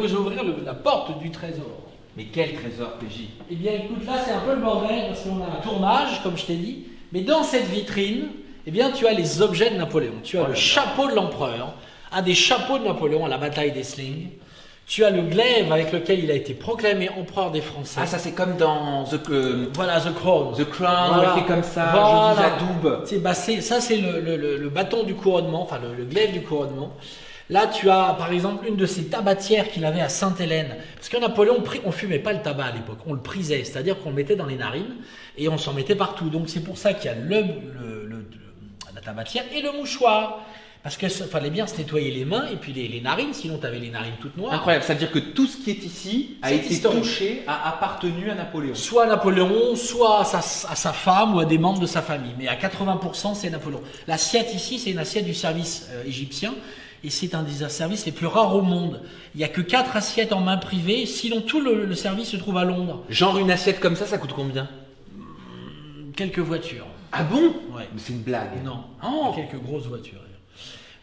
Vous ouvrir la porte du trésor. Mais quel trésor, PJ? Eh bien écoute, là c'est un peu le bordel parce qu'on a un tournage, comme je t'ai dit. Mais dans cette vitrine, eh bien tu as les objets de Napoléon. Tu as le chapeau de l'empereur, un des chapeaux de Napoléon à la bataille d'Essling. Tu as le glaive avec lequel il a été proclamé empereur des Français. Ah, ça c'est comme dans Voilà, The Crown. The Crown, Voilà. on fait comme ça, Voilà. je dis adoube. Ça c'est le bâton du couronnement, enfin le glaive du couronnement. Là, tu as par exemple une de ces tabatières qu'il avait à Sainte-Hélène. Parce que Napoléon, on fumait pas le tabac à l'époque, on le prisait, c'est-à-dire qu'on le mettait dans les narines et on s'en mettait partout. Donc c'est pour ça qu'il y a la tabatière et le mouchoir. Parce qu'il fallait bien se nettoyer les mains et puis les narines, sinon tu avais les narines toutes noires. Incroyable, ça veut dire que tout ce qui est ici a été historique. touché, a appartenu à Napoléon. Soit à Napoléon, soit à sa femme ou à des membres de sa famille. Mais à 80%, c'est Napoléon. L'assiette ici, c'est une assiette du service égyptien. Et c'est un des services les plus rares au monde. Il n'y a que 4 assiettes en main privée, sinon tout le service se trouve à Londres. Genre une assiette comme ça coûte combien? Quelques voitures. Ah bon? Ouais. Mais c'est une blague. Non, Oh. quelques grosses voitures.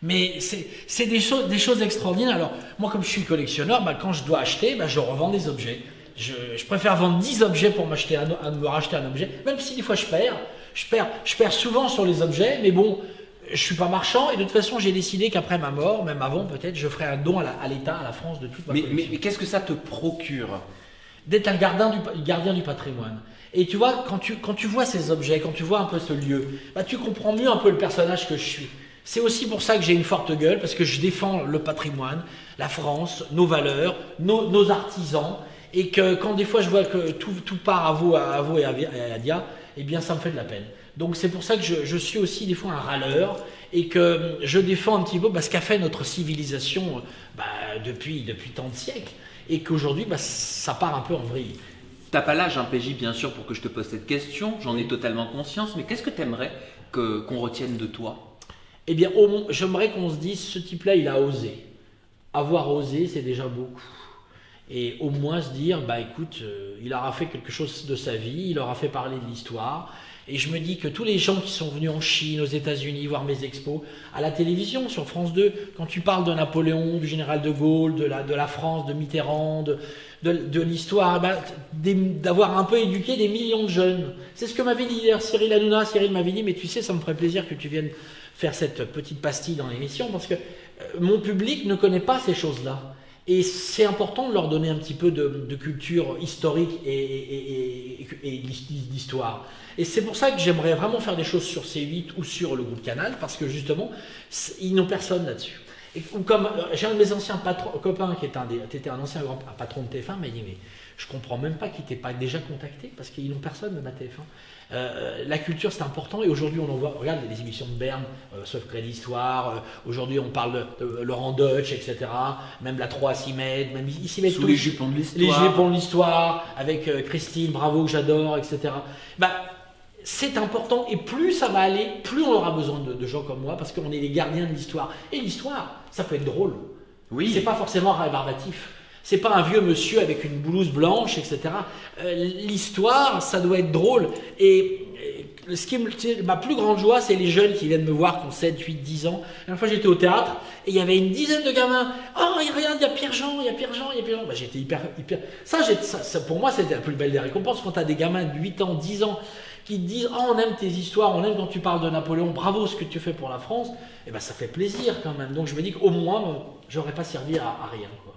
Mais c'est des choses extraordinaires. Alors, moi, comme je suis collectionneur, quand je dois acheter, je revends des objets. Je préfère vendre 10 objets pour me racheter un objet, même si des fois je perds. Je perds souvent sur les objets, mais bon, je suis pas marchand et de toute façon, j'ai décidé qu'après ma mort, même avant peut-être, je ferai un don à l'État, à la France de toute ma collection. Mais qu'est-ce que ça te procure? D'être un gardien du patrimoine. Et tu vois, quand tu vois ces objets, quand tu vois un peu ce lieu, tu comprends mieux un peu le personnage que je suis. C'est aussi pour ça que j'ai une forte gueule, parce que je défends le patrimoine, la France, nos valeurs, nos artisans, et que quand des fois je vois que tout part à vous et à Dia, eh bien ça me fait de la peine. Donc c'est pour ça que je suis aussi des fois un râleur, et que je défends un petit peu ce qu'a fait notre civilisation depuis tant de siècles, et qu'aujourd'hui ça part un peu en vrille. T'as pas l'âge, PJ, bien sûr, pour que je te pose cette question, j'en ai totalement conscience, mais qu'est-ce que t'aimerais qu'on retienne de toi? Eh bien, j'aimerais qu'on se dise, ce type-là, il a osé. Avoir osé, c'est déjà beaucoup. Et au moins se dire, écoute, il aura fait quelque chose de sa vie, il aura fait parler de l'histoire. Et je me dis que tous les gens qui sont venus en Chine, aux États-Unis, voir mes expos, à la télévision, sur France 2, quand tu parles de Napoléon, du général de Gaulle, de la France, de Mitterrand, de l'histoire, d'avoir un peu éduqué des millions de jeunes. C'est ce que m'avait dit hier Cyril Hanouna. Cyril m'avait dit, mais tu sais, ça me ferait plaisir que tu viennes faire cette petite pastille dans l'émission, parce que mon public ne connaît pas ces choses-là. Et c'est important de leur donner un petit peu de culture historique et d'histoire. Et c'est pour ça que j'aimerais vraiment faire des choses sur C8 ou sur le groupe Canal, parce que justement, ils n'ont personne là-dessus. Ou comme j'ai un de mes anciens copains qui était un ancien patron de TF1, m'a dit, mais je comprends même pas qu'ils t'aient pas déjà contacté, parce qu'ils n'ont personne même à TF1. La culture, c'est important, et aujourd'hui on en voit, regarde les émissions de Berne, Secret d'Histoire, aujourd'hui on parle de Laurent Deutsch, etc. Même la 3 s'y met, même ils s'y mettent Sous tous. les jupons de l'histoire. Les jupons de l'histoire, avec Christine Bravo, que j'adore, etc. C'est important, et plus ça va aller, plus on aura besoin de gens comme moi, parce qu'on est les gardiens de l'histoire. Et l'histoire, ça peut être drôle. Oui. C'est pas forcément rébarbatif. C'est pas un vieux monsieur avec une blouse blanche, etc. L'histoire, ça doit être drôle. Et ma plus grande joie, c'est les jeunes qui viennent me voir, qui ont 7, 8, 10 ans. La dernière fois, j'étais au théâtre et il y avait une dizaine de gamins. Oh, regarde, il y a Pierre-Jean, il y a Pierre-Jean, il y a Pierre-Jean. J'étais hyper. Ça, pour moi, c'était la plus belle des récompenses. Quand tu as des gamins de 8 ans, 10 ans qui te disent, oh, on aime tes histoires, on aime quand tu parles de Napoléon, bravo ce que tu fais pour la France, ça fait plaisir quand même. Donc je me dis qu'au moins, j'aurais pas servi à rien, quoi.